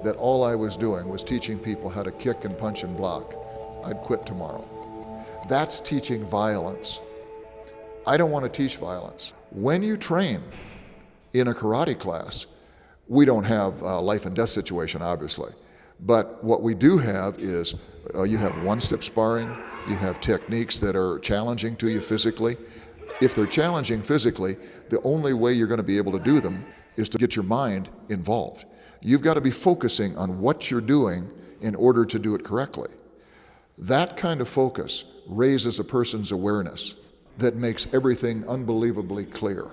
that all I was doing was teaching people how to kick and punch and block, I'd quit tomorrow. That's teaching violence. I don't want to teach violence. When you train in a karate class, we don't have a life and death situation, obviously. But what we do have is you have one-step sparring, you have techniques that are challenging to you physically. If they're challenging physically, the only way you're going to be able to do them is to get your mind involved. You've got to be focusing on what you're doing in order to do it correctly. That kind of focus raises a person's awareness that makes everything unbelievably clear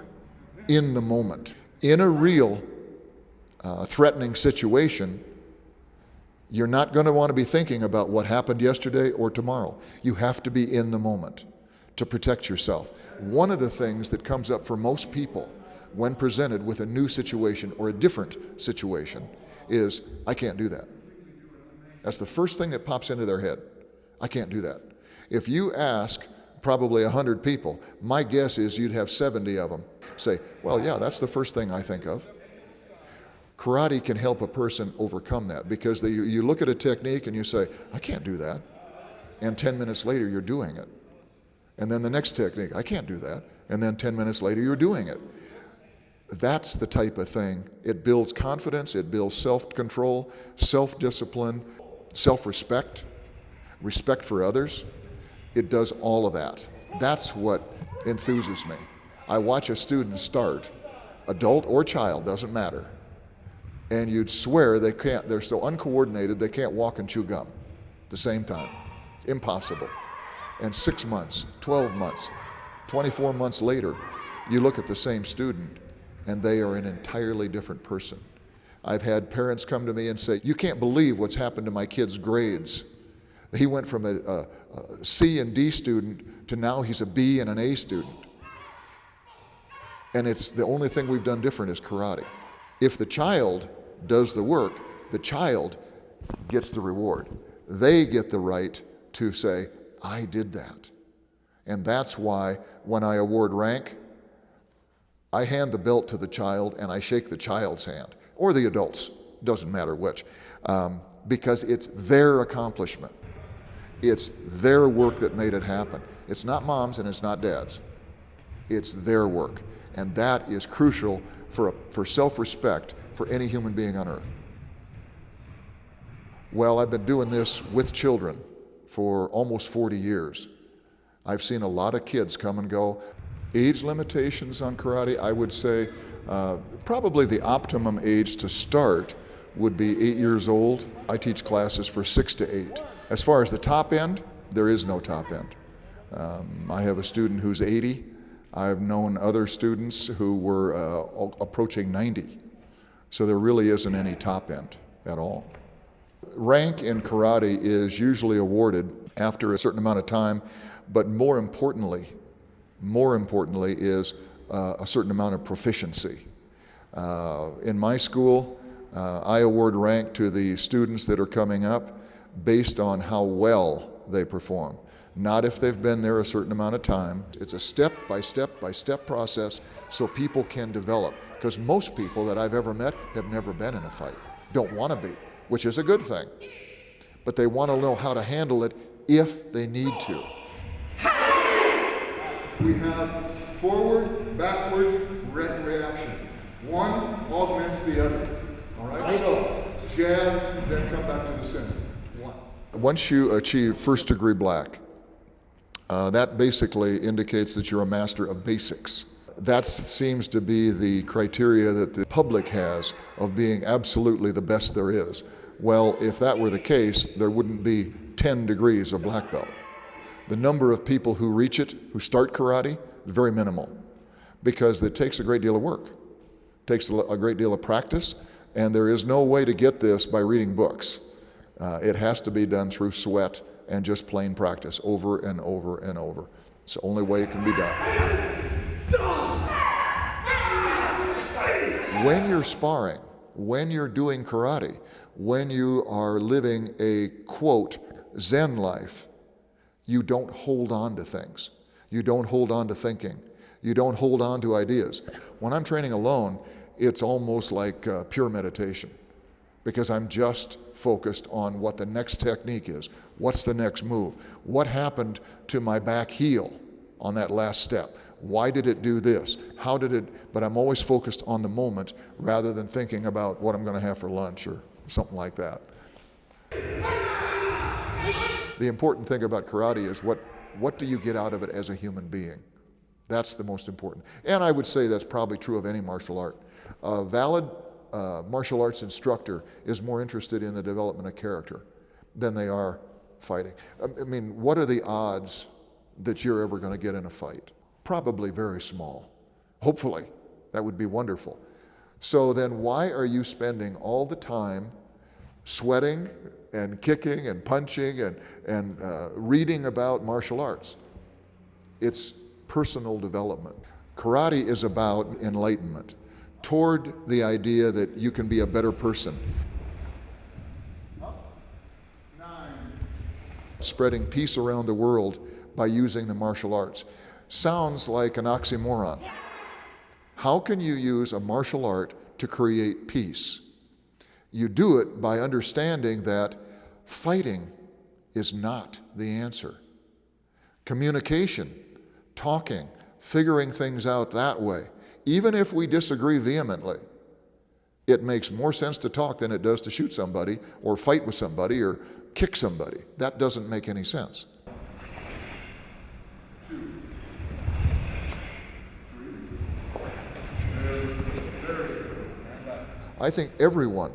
in the moment. In a real threatening situation, you're not going to want to be thinking about what happened yesterday or tomorrow. You have to be in the moment to protect yourself. One of the things that comes up for most people when presented with a new situation or a different situation is, I can't do that. That's the first thing that pops into their head. I can't do that. If you ask probably 100 people, my guess is you'd have 70 of them say, well, yeah, that's the first thing I think of. Karate can help a person overcome that because you look at a technique and you say, I can't do that. And 10 minutes later, you're doing it. And then the next technique, I can't do that. And then 10 minutes later, you're doing it. That's the type of thing. It builds confidence, it builds self-control, self-discipline, self-respect, respect for others. It does all of that. That's what enthuses me. I watch a student start, adult or child, doesn't matter. And you'd swear they're so uncoordinated, they can't walk and chew gum at the same time. Impossible. And 6 months, 12 months, 24 months later, you look at the same student and they are an entirely different person. I've had parents come to me and say, you can't believe what's happened to my kid's grades. He went from a C and D student to now he's a B and an A student. And it's the only thing we've done different is karate. If the child does the work, the child gets the reward. They get the right to say, I did that. And that's why when I award rank, I hand the belt to the child and I shake the child's hand, or the adults, doesn't matter which, because it's their accomplishment. It's their work that made it happen. It's not mom's and it's not dad's. It's their work. And that is crucial for self-respect for any human being on earth. Well, I've been doing this with children for almost 40 years. I've seen a lot of kids come and go. Age limitations on karate, I would say probably the optimum age to start would be 8 years old. I teach classes for 6 to 8. As far as the top end, there is no top end. I have a student who's 80. I've known other students who were approaching 90. So there really isn't any top end at all. Rank in karate is usually awarded after a certain amount of time, but more importantly is a certain amount of proficiency. In my school, I award rank to the students that are coming up based on how well they perform. Not if they've been there a certain amount of time. It's a step-by-step process so people can develop. Because most people that I've ever met have never been in a fight, don't want to be, which is a good thing. But they want to know how to handle it if they need to. We have forward, backward, reaction. One augments the other. All right? So, jab, then come back to the center. One. Once you achieve first degree black, that basically indicates that you're a master of basics. That seems to be the criteria that the public has of being absolutely the best there is. Well, if that were the case, there wouldn't be 10 degrees of black belt. The number of people who reach it, who start karate, is very minimal because it takes a great deal of work. It takes a great deal of practice, and there is no way to get this by reading books. It has to be done through sweat and just plain practice over and over and over. It's the only way it can be done. When you're sparring, when you're doing karate, when you are living a, quote, Zen life, you don't hold on to things. You don't hold on to thinking. You don't hold on to ideas. When I'm training alone, it's almost like pure meditation because I'm just focused on what the next technique is. What's the next move? What happened to my back heel on that last step? Why did it do this? How did it? But I'm always focused on the moment rather than thinking about what I'm going to have for lunch or something like that. The important thing about karate is what do you get out of it as a human being? That's the most important. And I would say that's probably true of any martial art. A valid martial arts instructor is more interested in the development of character than they are fighting. I mean, what are the odds that you're ever going to get in a fight? Probably very small. Hopefully, that would be wonderful. So then why are you spending all the time sweating and kicking and punching and reading about martial arts? It's personal development. Karate is about enlightenment toward the idea that you can be a better person. Spreading peace around the world by using the martial arts. Sounds like an oxymoron. How can you use a martial art to create peace? You do it by understanding that fighting is not the answer. Communication, talking, figuring things out that way, even if we disagree vehemently, it makes more sense to talk than it does to shoot somebody or fight with somebody or kick somebody. That doesn't make any sense. I think everyone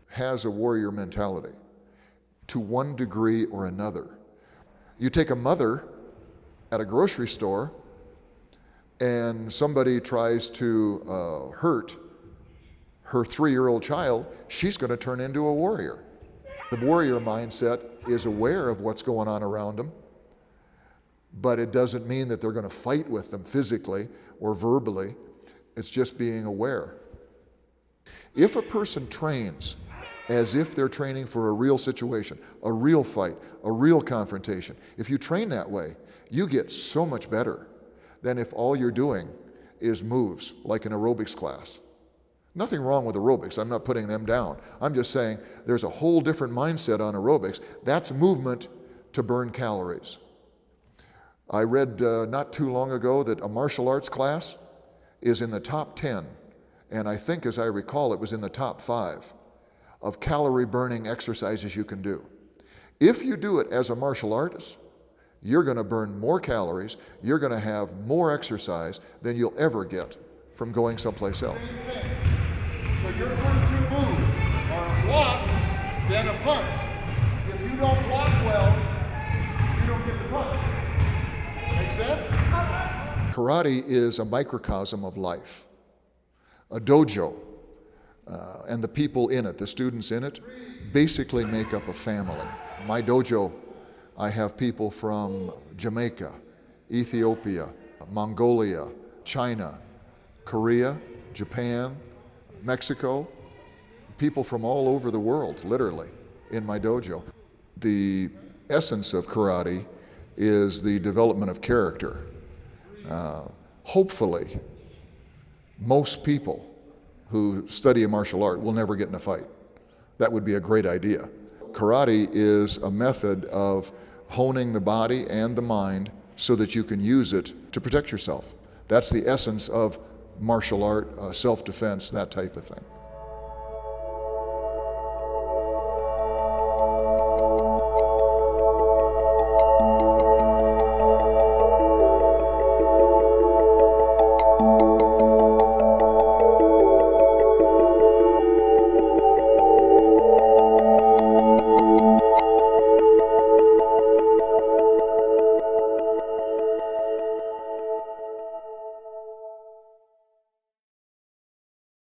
has a warrior mentality to one degree or another. You take a mother at a grocery store and somebody tries to hurt her 3-year-old child, she's going to turn into a warrior. The warrior mindset is aware of what's going on around them, but it doesn't mean that they're going to fight with them physically or verbally. It's just being aware. If a person trains as if they're training for a real situation, a real fight, a real confrontation, if you train that way, you get so much better than if all you're doing is moves, like an aerobics class. Nothing wrong with aerobics, I'm not putting them down. I'm just saying there's a whole different mindset on aerobics. That's movement to burn calories. I read not too long ago that a martial arts class is in the top 10, and I think, as I recall, it was in the top 5 of calorie burning exercises you can do. If you do it as a martial artist, you're going to burn more calories, you're going to have more exercise than you'll ever get from going someplace else. So your first 2 moves are a block, then a punch. If you don't block well, you don't get the punch. Make sense? Karate is a microcosm of life. A dojo and the people in it, the students in it, basically make up a family. My dojo, I have people from Jamaica, Ethiopia, Mongolia, China, Korea, Japan, Mexico, people from all over the world, literally, in my dojo. The essence of karate is the development of character. Hopefully, most people who study a martial art will never get in a fight. That would be a great idea. Karate is a method of honing the body and the mind so that you can use it to protect yourself. That's the essence of martial art, self-defense, that type of thing.